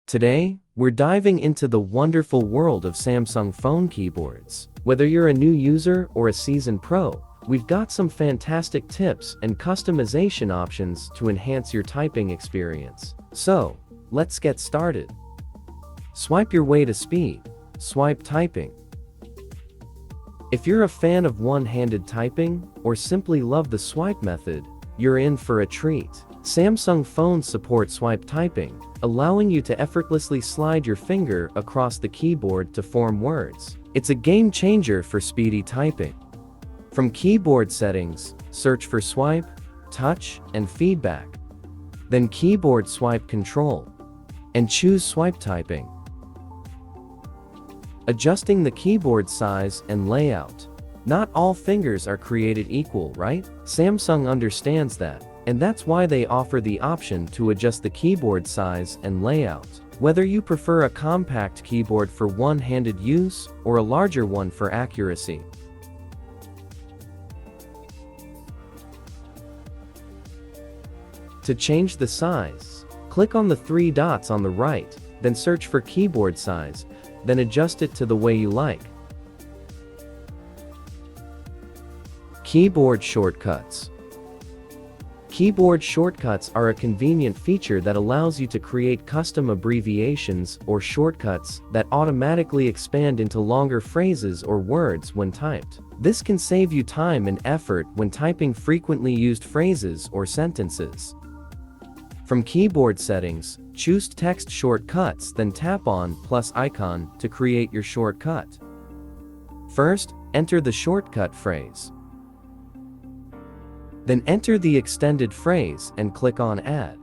Today, we're diving into the wonderful world of Samsung phone keyboards. Whether you're a new user or a seasoned pro, we've got some fantastic tips and customization options to enhance your typing experience. So, let's get started. Swipe your way to speed. Swipe typing. If you're a fan of one-handed typing, or simply love the swipe method, you're in for a treat. Samsung phones support swipe typing, allowing you to effortlessly slide your finger across the keyboard to form words. It's a game changer for speedy typing. From keyboard settings, search for swipe, touch, and feedback. Then keyboard swipe control, and choose swipe typing. Adjusting the keyboard size and layout. Not all fingers are created equal, right? Samsung understands that, and that's why they offer the option to adjust the keyboard size and layout. Whether you prefer a compact keyboard for one-handed use or a larger one for accuracy. To change the size, click on the three dots on the right, then search for keyboard size, then adjust it to the way you like. Keyboard shortcuts. Keyboard shortcuts are a convenient feature that allows you to create custom abbreviations or shortcuts that automatically expand into longer phrases or words when typed. This can save you time and effort when typing frequently used phrases or sentences. From keyboard settings, choose text shortcuts, then tap on plus icon to create your shortcut. First, enter the shortcut phrase. Then enter the extended phrase and click on Add.